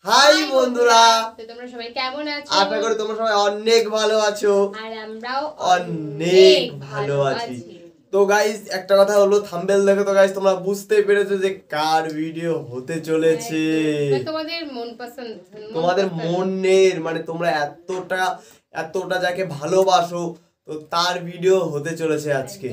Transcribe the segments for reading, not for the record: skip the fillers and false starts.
High বন্ধুরা, তো তোমরা সবাই কেমন আছো? আশা করি তোমরা সবাই অনেক ভালো আছো আর আমরাও অনেক ভালো আছি। তো গাইস, একটা কথা হলো, থাম্বনেল দেখে তো গাইস তোমরা বুঝতেই পেরেছো যে কার ভিডিও হতে চলেছে। তোমাদের মনপসন্দ, তোমাদের মনের মানে তোমরা এতটা এতটা যাকে ভালোবাসো, তো তার ভিডিও হতে চলেছে আজকে।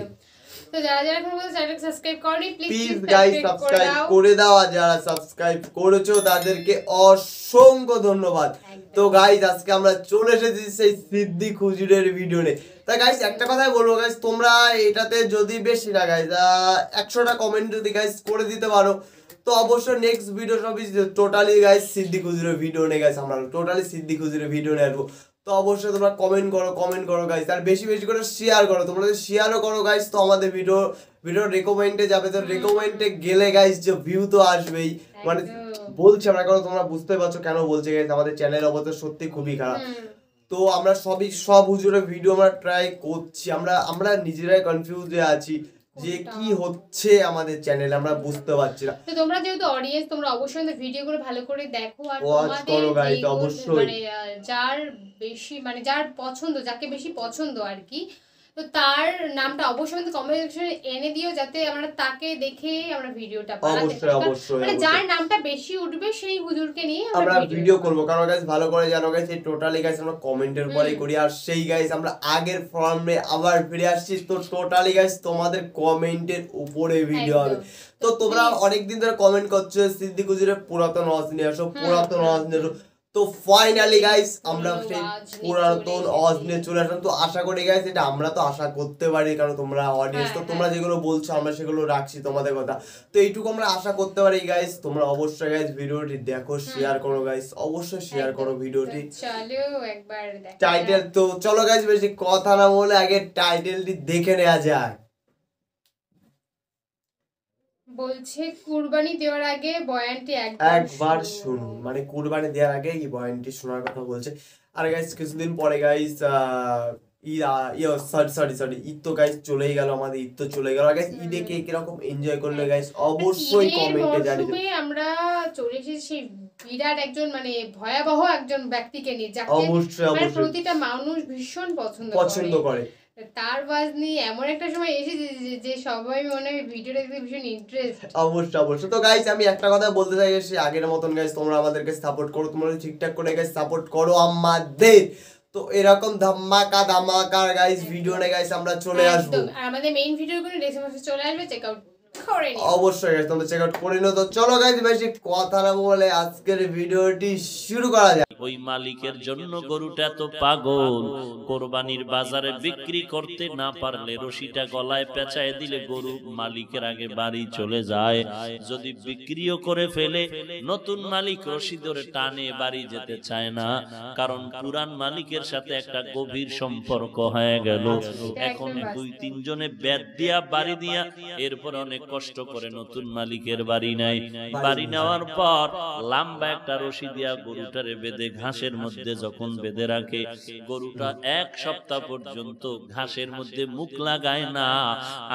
তো যারা যারা এখন পর্যন্ত চ্যানেলকে সাবস্ক্রাইব করনি প্লিজ গাইস সাবস্ক্রাইব করে দাও, আর যারা সাবস্ক্রাইব করেছো তাদেরকে অসংখ্য ধন্যবাদ। তো গাইস, আজকে আমরা চলে এসেছি সেই সিদ্দিক হুজুরের ভিডিও নিয়ে। তা গাইস, একটা কথাই বলবো গাইস, তোমরা এটাতে যদি বেশি না গাইস 100টা কমেন্ট যদি গাইস করে দিতে পারো, তো অবশ্যই নেক্সট ভিডিও সবই টোটালি গাইস সিদ্দিক হুজুরের ভিডিও নিয়ে গাইস আমরা টোটালি সিদ্দিক হুজুরের ভিডিও নিয়ে আসবো। তো অবশ্যই তোমরা কমেন্ট করো গাইস, আর বেশি বেশি করে শেয়ার করো। তোমরা যদি শেয়ারও করো গাইস, তো আমাদের ভিডিও রেকমেন্ডে যাবে। তো রেকমেন্ডে গেলে গাইস যে ভিউ তো আসবেই। মানে বলছি আমরা, কারণ তোমরা বুঝতে পারছো কেন বলছি গাইস, আমাদের চ্যানেল অবস্থা সত্যি খুবই খারাপ। তো আমরা সব হুজুরের ভিডিও আমরা ট্রাই করছি, আমরা নিজেরাই কনফিউজে আছি যে কি হচ্ছে আমাদের চ্যানেলে, আমরা বুঝতে পারছি না। তো তোমরা যেহেতু অডিয়েন্স, তোমরা অবশ্যই আমাদের ভিডিওগুলো ভালো করে দেখো আর তোমাদের অবশ্যই মানে যার বেশি মানে যার পছন্দ, যাকে বেশি পছন্দ আর কি, তো তার নামটা অবশ্যই আমাদের কমেন্ট সেকশনে এনে দিও, যাতে আমরা তাকে দেখে আমরা ভিডিওটা বানাতে পারি। অবশ্যই মানে যার নামটা বেশি উঠবে সেই হুজুরকে নিয়ে আমরা ভিডিও করব। কারণ গাইস ভালো করে জানো গাইস, এই টোটালি গাইস আমরা কমেন্টের উপরেই করি। আর সেই গাইস আমরা আগের ফর্মে আবার ফিরে আসছি। তো টোটালি গাইস তোমাদের কমেন্টের উপরে ভিডিও হবে। তো তোমরা অনেক দিন ধরে কমেন্ট করছো সিদ্দিক হুজুরের পুরাতন ওয়াজ নিয়ে আসো, পুরাতন ওয়াজ নিয়ে আসো। তো ফাইনালি গাইস আমরা সেই পুরাতন ওয়াজ নিয়ে চলে আসলাম। তো আশা করি গাইস, এটা আমরা তো আশা করতে পারি, কারণ তোমরা অডিয়েন্স, তো তোমরা যেগুলো বলছো আমরা সেগুলো রাখছি তোমাদের কথা। তো এইটুকু আমরা আশা করতে পারি গাইস। তোমরা অবশ্যই গাইস ভিডিওটি দেখো, শেয়ার করো গাইস, অবশ্যই শেয়ার করো ভিডিওটি। চলো একবার টাইটেল, তো চলো গাইস বেশি কথা না বলে আগে টাইটেলটি দেখে নেওয়া যাক। বলছে কুরবানি দেওয়ার আগে বয়ানটি একবার শুনুন, মানে কুরবানি দেওয়ার আগে এই বয়ানটি শোনার কথা বলছে। আর গাইস কিছুদিন পরে গাইস ঈদ তো গাইস চলেই গেল, আমাদের ঈদ তো চলে গেল। গাইস ঈদে কে কিরকম এনজয় করলে গাইস অবশ্যই কমেন্টে জানিও। আমরা চলে এসেছি সেই বিরাট একজন মানে ভয়াবহ একজন ব্যক্তিকে নিয়ে, যাকে অবশ্যই প্রতিটা মানুষ ভীষণ পছন্দ করে। তার ওয়াজ নিয়ে এমন একটা সময় এসেছে যে সবাই মনে হয় ভিডিও দেখতে ভীষণ ইন্টারেস্ট। অবশ্যই। তো গাইস আমি একটা কথা বলতে চাই, আগের মতন গাইস তোমরা আমাদেরকে সাপোর্ট করো, তোমরা ঠিকঠাক করে গাইস সাপোর্ট করো আমাদের। তো এরকম ধামাকার গাইস ভিডিও নিয়ে গাইস আমরা চলে আসবো। আর আমাদের মেইন ভিডিওগুলো ডেসক্রিপশনে চলে আসবে, চেক আউট করে নিও। অবশ্যই গাইস তোমরা চেক আউট করে নিও। তো চলো গাইস বেশি কথা না বলে আজকের ভিডিওটি শুরু করা যাক। ওই মালিকের জন্য গরুটা তো পাগল, কোরবানির বাজারে বিক্রি করতে না পারলে রশিটা গলায় পেঁচায় দিলে গরু মালিকের আগে বাড়ি চলে যায়। যদি বিক্রিও করে ফেলে, নতুন মালিক রশি ধরে টানে বাড়ি যেতে চায় না, কারণ পুরান মালিকের সাথে একটা গভীর সম্পর্ক হয়ে গেল। এখন 2-3 জনে বেদ দিয়া বাড়ি দিয়া এরপর অনেক কষ্ট করে নতুন মালিকের বাড়ি নেয়। বাড়ি নেওয়ার পর লম্বা একটা রশি দিয়া গরুটারে বেঁধে ঘাসের মধ্যে যখন বেঁধে রাখে, গরুটা 1 সপ্তাহ পর্যন্ত ঘাসের মধ্যে মুখ লাগায় না।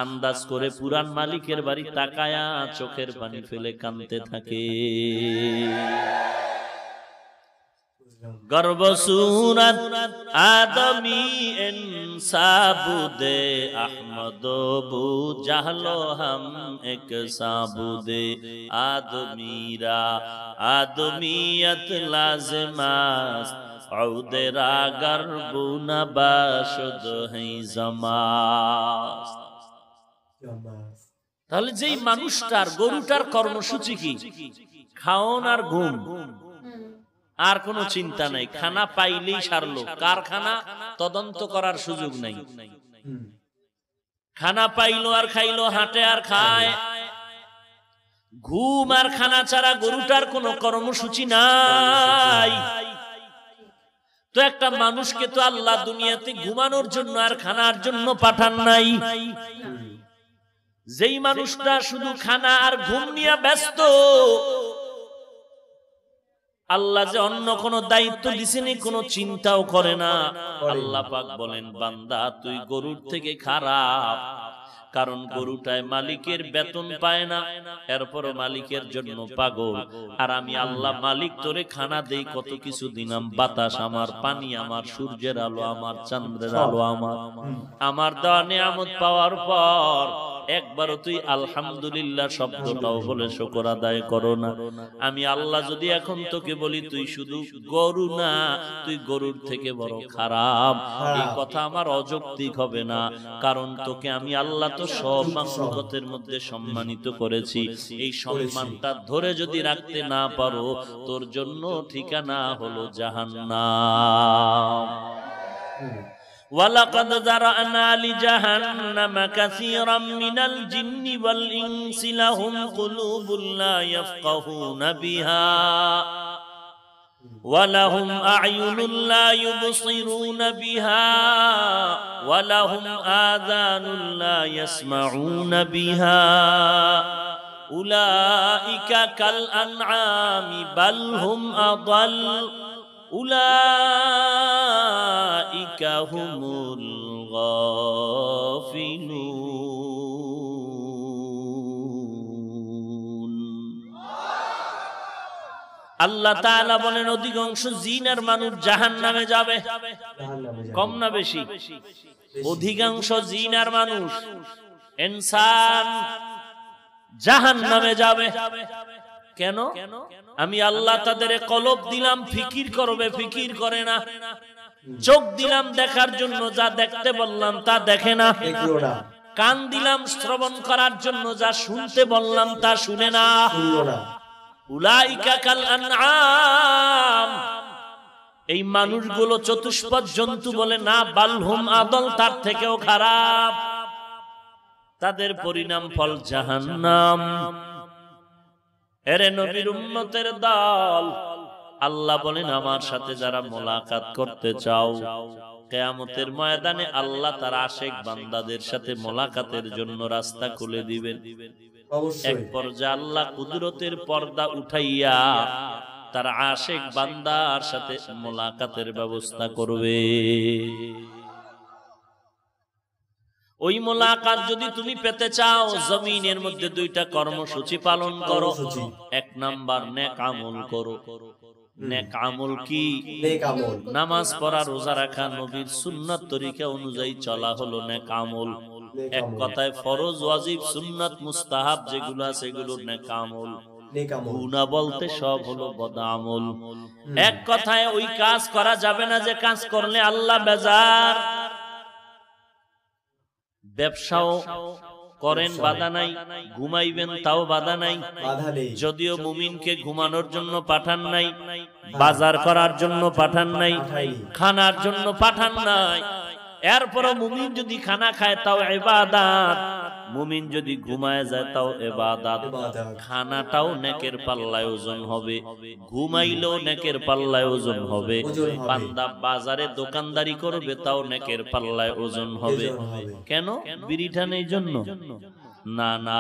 আন্দাজ করে পুরান মালিকের বাড়ি তাকায়া চোখের পানি ফেলে কাঁদতে থাকে। গর্ব সুরত আদমি ইনসাবুদে আহমদ বু জাহলো হাম এক সাবুদে আদমিরা আদমিয়ত লাজমাস আউদেরা গর্বু নবাশুদ হে জামাস। তাহলে যেই মানুষটার গরুটার কর্মসূচি কি? খাওন আর ঘুম, আর কোনো চিন্তা নাই, খানা পাইলেই সারলো। কারখানা তদন্ত করার সুযোগ নাই, খানা পাইলো আর খাইলো, হাঁটে আর খায়। ঘুম আর খানা ছাড়া গরুটার কোনো কর্মসূচি নাই। তো একটা মানুষকে তো আল্লাহ দুনিয়াতে ঘুমানোর জন্য আর খানার জন্য পাঠান নাই। যেই মানুষটা শুধু খানা আর ঘুম নিয়ে ব্যস্ত, আল্লাহ যে অন্য কোন দায়িত্ব দিছেনি কোনো চিন্তাও করে না। আল্লাহ পাক বলেন, বান্দা তুই গরুর থেকে খারাপ, কারণ গরুটায় মালিকের বেতন পায় না, এরপরও মালিকের জন্য পাগল। আর আমি আল্লাহ মালিক তোরে খানা দেই, কত কিছু দিলাম, বাতাস আমার, পানি আমার, সূর্যের আলো আমার, চন্দ্রের আলো আমার দেওয়া নিয়ামত পাওয়ার পর একবারও তুই আলহামদুলিল্লাহ শব্দটাও বলে শুকর আদায় করো না। আমি আল্লাহ যদি এখন তোকে বলি তুই শুধু গরু না, তুই গরুর থেকে বড় খারাপ, এই কথা আমার অযৌক্তিক হবে না। কারণ তোকে আমি আল্লাহ তো সব মাখলুকাতের মধ্যে সম্মানিত করেছি। এই সম্মানটা ধরে যদি রাখতে না পারো, তোর জন্য ঠিকানা হলো জাহান্নাম। وَلَقَدْ ذَرَأْنَا لِجَهَنَّمَ كَثِيرًا مِنَ الْجِنِّ وَالْإِنسِ لَهُمْ قُلُوبٌ لَا يَفْقَهُونَ بِهَا وَلَهُمْ أَعْيُنٌ لَا يُبْصِرُونَ بِهَا وَلَهُمْ آذَانٌ لَا يَسْمَعُونَ بِهَا أُولَئِكَ كَالْأَنْعَامِ بَلْ هُمْ أَضَلُّ أُولَئِكَ هُمُ الْغَافِلُونَ। আল্লাহ তাআলা বলেন অধিকাংশ জিন আর মানুষ জাহান্নামে যাবে। কম না বেশি? অধিকাংশ জিন আর মানুষ ইনসান জাহান্নামে যাবে। কেন? আমি আল্লাহ তাদের কলব দিলাম ফিকির করবে, ফিকির করে না। চোখ দিলাম দেখার জন্য, যা দেখতে বললাম তা দেখে না। কান দিলাম শ্রবণ করার জন্য, যা শুনতে বললাম তা শুনে না। উলাইকা কাল আনআম, এই মানুষগুলো চতুষ্পদ জন্তু বলে না, বালহুম আদল, তার থেকেও খারাপ। তাদের পরিণাম ফল জাহান্নাম। এরে নবীর উম্মতের দল, আল্লাহ বলেন আমার সাথে যারা মোলাকাত করতে চাও, কিয়ামতের ময়দানে আল্লাহ তার আশিক বান্দাদের সাথে মোলাকাতের জন্য রাস্তা খুলে দিবেন। এক পর্যায়ে আল্লাহ কুদরতের পর্দা উঠাইয়া তার আশিক বান্দার সাথে মোলাকাতের ব্যবস্থা করবে। ওই মোলাকাত যদি তুমি পেতে চাও, জমিনের মধ্যে দুইটা কর্মসূচি পালন করো। এক নাম্বার, নেক আমল করো। নেক আমল কি? নামাজ পড়া, রোজা রাখা, নবীর সুন্নাত তরিকা অনুযায়ী চলা হলো নেক আমল। এক কথায় ফরজ, ওয়াজিব, সুন্নাত, মুস্তাহাব যেগুলো আছে সেগুলো নেক আমল। গুনাহ বলতে সব হলো বদ আমল। এক কথায় ওই কাজ করা যাবে না যে কাজ করলে আল্লাহ বেজার। ব্যবসাও করেন, বাধা নাই। ঘুমাইবেন, তাও বাধা নাই। যদিও মুমিনকে ঘুমানোর জন্য পাঠান নাই, বাজার করার জন্য পাঠান নাই, খানার জন্য পাঠান নাই, এরপরও মুমিন যদি খানা খায় তাও ইবাদত, মুমিন যদি ঘুমায় যায় তাও ইবাদত। খানাটাও নেকের পাল্লায় ওজন হবে, ঘুমাইলেও নেকের পাল্লায় ওজন হবে। বান্দা বাজারে দোকানদারি করবে তাও নেকের পাল্লায় ওজন হবে। কেন? বিড়িটা নেই জন্য না, না,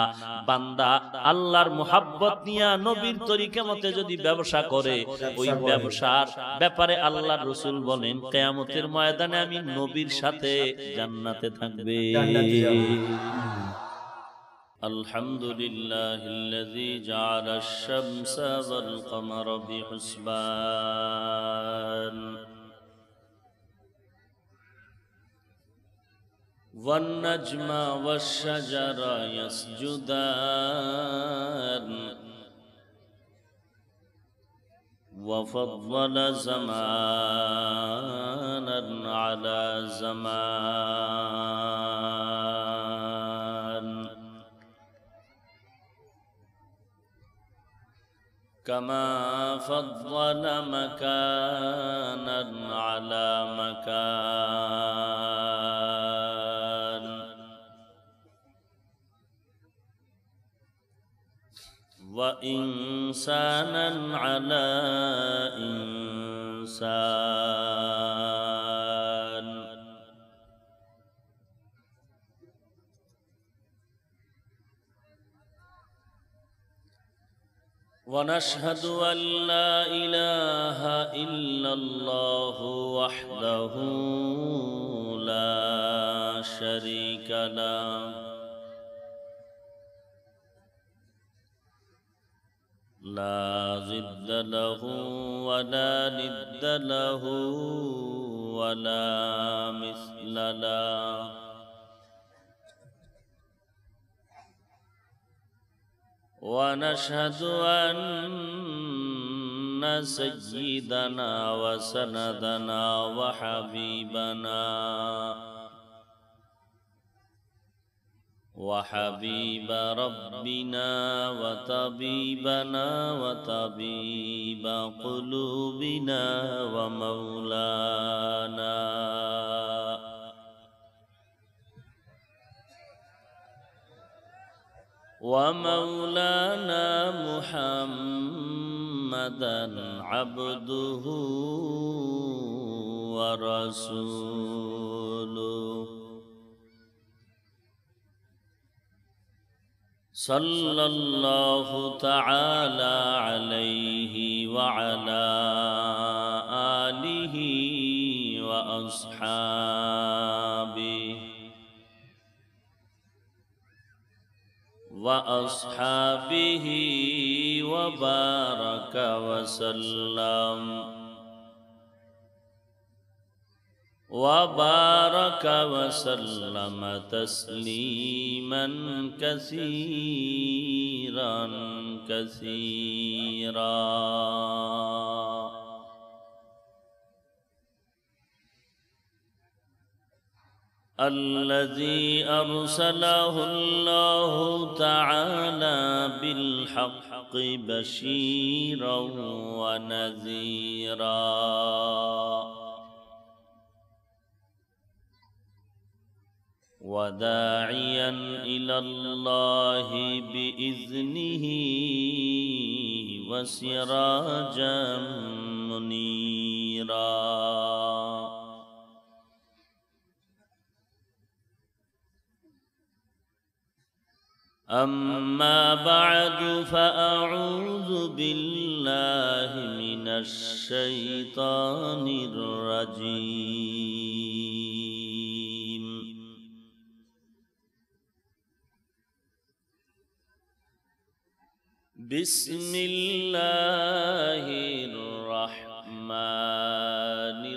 বান্দা আল্লাহর মুহাব্বত নিয়া নবীর তরিকা মতে যদি ব্যবসা করে, ওই ব্যবসার ব্যাপারে আল্লাহর রাসূল বলেন কিয়ামতের ময়দানে আমি নবীর সাথে জান্নাতে থাকবে। আলহামদুলিল্লাহিল্লাযী জাআলাশ শামসা ওয়াল কমারা বিহুসবান والنجم والشجر يسجدان وفضل زمانا على زمان كما فضل مكانا على مكان وإنسانا على إنسان ونشهد أن لا إله إلا الله وحده لا شريك له لا ضد له ولا ند له ولا مثل له ونشهد أن سيدنا وسندنا وحبيب ربنا وطبيبنا وطبيب قلوبنا ومولانا محمدا عبده ورسوله صلى الله تعالى عليه وعلى آله وأصحابه وبارك وسلم تسليما كثيرا الذي أرسله الله تعالى بالحق بشيرا ونذيرا وداعيا إلى الله بإذنه وسراجا منيرا أما بعد فأعوذ بالله من الشيطان الرجيم بسم الله الرحمن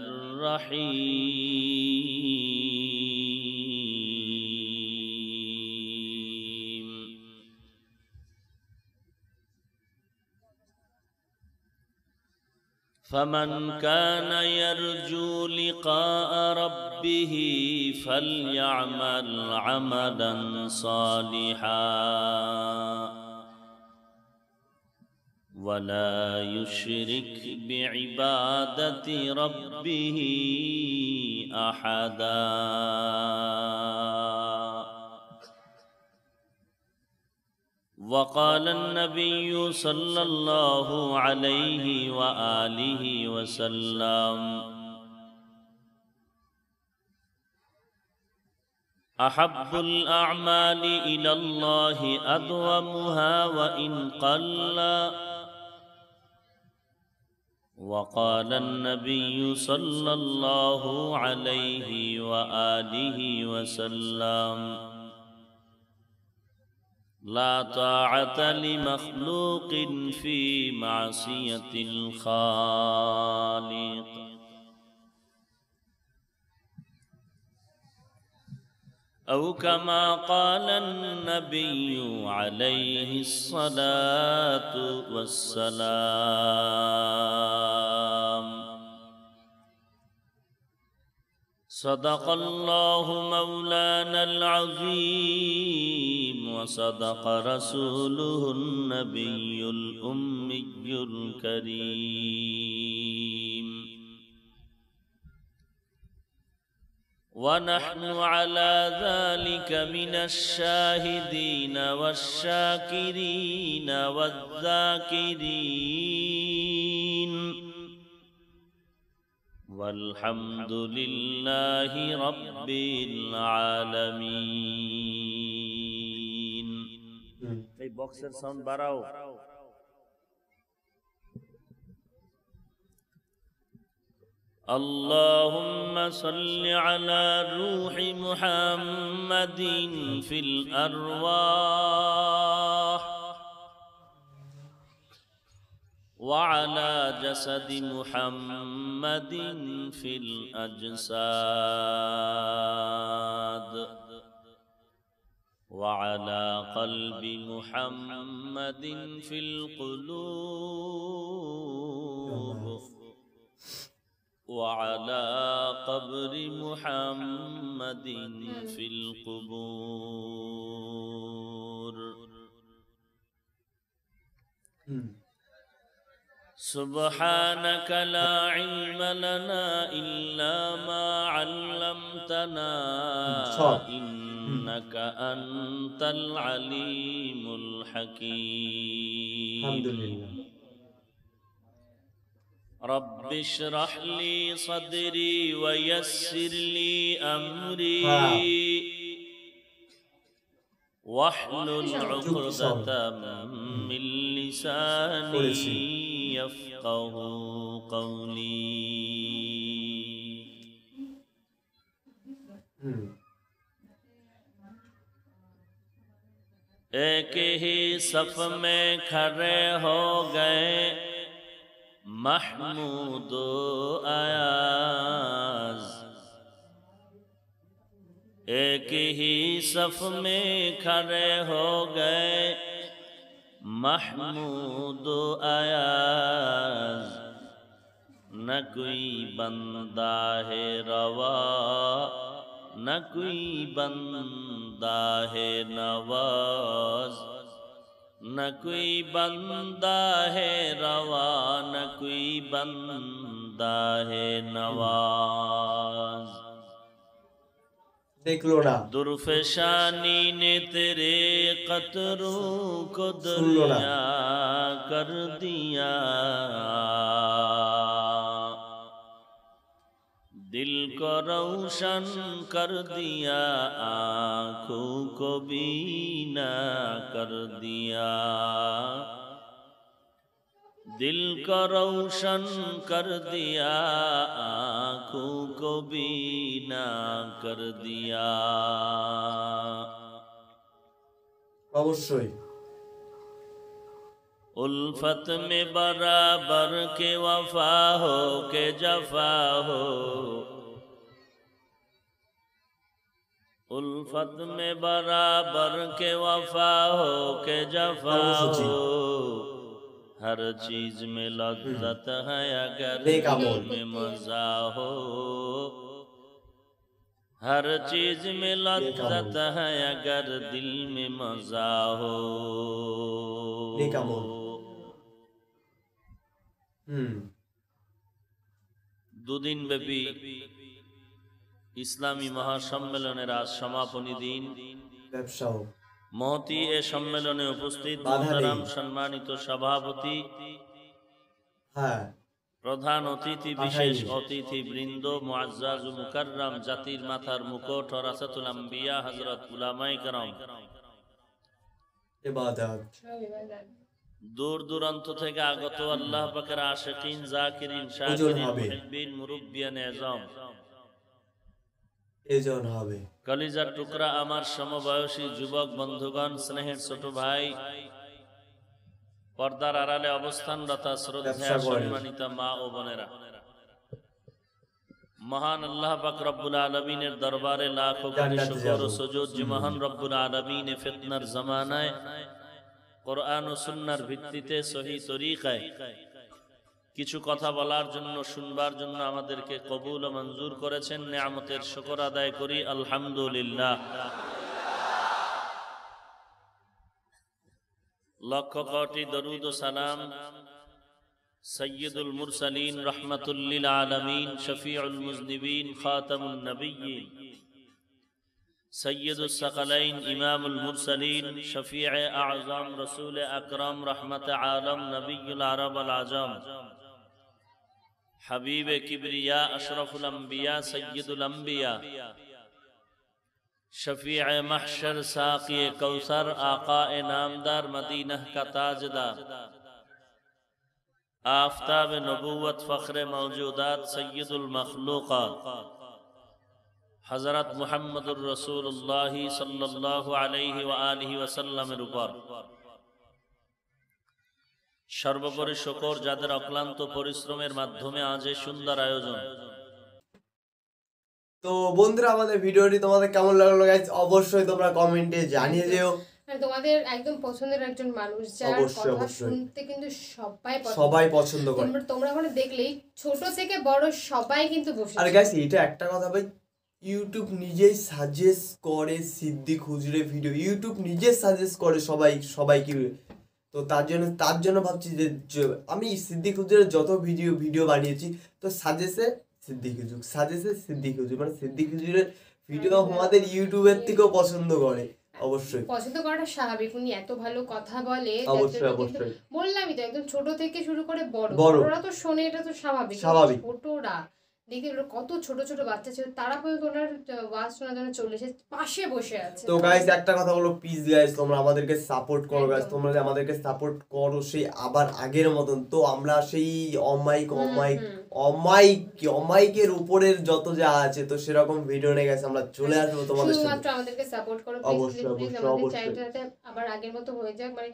الرحيم فمن كان يرجو لقاء ربه فليعمل عملا صالحا ولا يشرك بعبادة ربه أحدا وقال النبي صلى الله عليه وآله وسلم أحب الأعمال إلى الله أدومها وإن قل وقال النبي صلى الله عليه وآله وسلم لا طاعة لمخلوق في معصية الخالق أو كما قال النبي عليه الصلاة والسلام صدق الله مولانا العظيم وصدق رسوله النبي الأمي الكريم ونحن على ذلك من الشاهدين والشاكرين والذاكرين والحمد لله رب العالمين. এই বক্সের সাউন্ড বাড়াও. اللهم صل على روح محمد في الأرواح وعلى جسد محمد في الأجساد وعلى قلب محمد في القلوب وعلى قبر محمد في القبور سبحانك لا علم لنا إلا ما علمتنا إنك أنت العليم الحكيم الحمد لله رب اشرح لي صدري ويسر لي أمري واحلل عقدة من لساني يفقه قولي एक ही सफ में खड़े हो गए महमूद अयाज एक ही सफ में खड़े हो गए महमूद अयाज न कोई बंदा है रवा न कोई बंदा है नवाज न कोई बंदा है रवा न कोई बंदा है नवाज देख लो ना दुर्फशानी ने तेरे कतरों को दरिया कर दिया दिल को रोशन कर दिया आँखों को बीना कर दिया दिल को रोशन कर दिया आँखों को बीना कर दिया অবশ্যই उल्फत में बराबर के वफा हो के जफा हो उल्फत में बराबर के वफा हो के जफा हो हर चीज में लज्जत है अगर दिल में मजा हो हर चीज में लज्जत है अगर दिल में मजा हो দুদিন ব্যাপী ইসলামী মহাসম্মেলনের আজ সমাপনী দিন ব্যবসাও মহতি এ সম্মেলনে উপস্থিত মোহতারাম সম্মানিত সভাপতি প্রধান অতিথি বিশেষ অতিথি বৃন্দ মুআজ্জাজ ও মুকাররম জাতির মাথার মুকুট রাসাতুল আম্বিয়া হযরত উলামায়ে কেরাম ইবাদত দূর দূরান্ত থেকে আগত আল্লাহ পাকের আশিকিন জাকিরিন শাকিরিন মুহিব্বিন মুরব্বিয়ান আযম এজন হবে কলিজার টুকরা আমার সমবয়সী যুবক বন্ধুগণ স্নেহের ছোট ভাই পর্দার আড়ালে অবস্থানরত শ্রদ্ধেয় সম্মানিত মা ও বোনেরা মহান আল্লাহ পাক রব্বুল আলামিনের দরবারে লাখো কোটি শুকর ও সুজুদ যে মহান রব্বুল আলামিন ফিতনার জামানায় কোরআন ও সুন্নাহর ভিত্তিতে সহি তরিকায় কিছু কথা বলার জন্য শুনবার জন্য আমাদেরকে কবুল ও মঞ্জুর করেছেন নিয়ামতের শুকর আদায় করি আলহামদুলিল্লাহ লক্ষ কোটি দরুদ ও সালাম সৈয়দুল মুরসালিন রাহমাতুল লিল আলামিন শফিউল মুজনিবিন খাতামুন নবিয়্যিন সৈয়দুস সাকালাইন ইমামুল মুরসালিন শফিয়ে আযম রাসূল আকরাম রহমতে আলম নবিয়ুল আরব আল আজম হাবিবে কিবরিয়া আশরাফুল আম্বিয়া সৈয়দুল আম্বিয়া शफीअ महशर साक़ी कौसर आक़ाए नामदार मदीना का ताजदार आफ़ताब नबूवत फ़ख्र मौजूदात सय्यदुल मखलूक़ात हज़रत मुहम्मदुर रसूलुल्लाह सल्लल्लाहु अलैहि व आलिहि वसल्लम ऊपर সর্বোপরি শুকর যাদের অক্লান্ত পরিশ্রমের মাধ্যমে আজ এই সুন্দর আয়োজন। তো বন্ধুরা আমাদের ভিডিওটি তোমাদের কেমন লাগলো গাইস অবশ্যই তোমরা কমেন্টে জানিয়ে যেও। তোমাদের একদম পছন্দের একজন মানুষ যার কথা শুনতে কিন্তু সবাই পছন্দ করে। তোমরা মানে দেখলেই ছোট থেকে বড় সবাই কিন্তু বসে। আর গাইস এটা একটা কথা ভাই, ইউটিউব নিজেই সাজেস্ট করে সিদ্দিক হুজুরের ভিডিও, ইউটিউব নিজে সাজেস্ট করে সবাইকে। তো তার জন্য ভাবছি যে আমি সিদ্দিক হুজুরের যত ভিডিও বানিয়েছি তো সাজেস্টে সিদ্দিক হুজুর মানে সিদ্দিক হুজুরের ভিডিও আমাদের ইউটিউবের থেকেও পছন্দ করে। অবশ্যই পছন্দ করাটা স্বাভাবিক, উনি এত ভালো কথা বলে। অবশ্যই বললামই তো একদম ছোট থেকে শুরু করে বড়রা তো শোনে, এটা তো স্বাভাবিক। ছোটরা দেখি কত ছোট ছোট বাচ্চা ছিল, তারা পর্যন্ত ওনার ওয়াজ শোনার জন্য চলে এসে পাশে বসে আছে। তো গাইস একটা কথা বলো প্লিজ গাইস, তোমরা আমাদেরকে সাপোর্ট করো গাইস, তোমরা আমাদেরকে সাপোর্ট করো সেই আবার আগের মতন। তো আমরা সেই অমাইকের উপরের যত যা আছে তো সেরকম ভিডিও নিয়ে গেছে আমরা চলে আসবো তোমাদের সাথে। শুধুমাত্র আমাদেরকে সাপোর্ট করো প্লিজ, আমাদের চ্যানেলটাতে আবার আগের মতো হয়ে যাক। মানে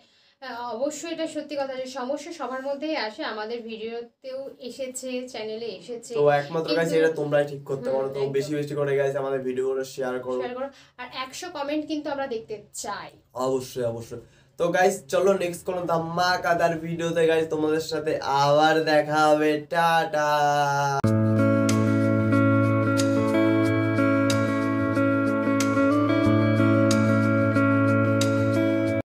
অবশ্যই এটা সত্যি কথা যে সমস্যা সবার মধ্যেই আসে, আমাদের ভিডিওতেও এসেছে, চ্যানেলে এসেছে। তো একমাত্র গাইস এটা তোমরাই ঠিক করতে পারো। তো বেশি করে গাইস আমাদের ভিডিওগুলো শেয়ার করো আর 100 কমেন্ট কিন্তু আমরা দেখতে চাই। অবশ্যই। তো গাইস চলো নেক্সট কোন ধামাকাদার ভিডিওতে গাইস তোমাদের সাথে আবার দেখা হবে। টাটা।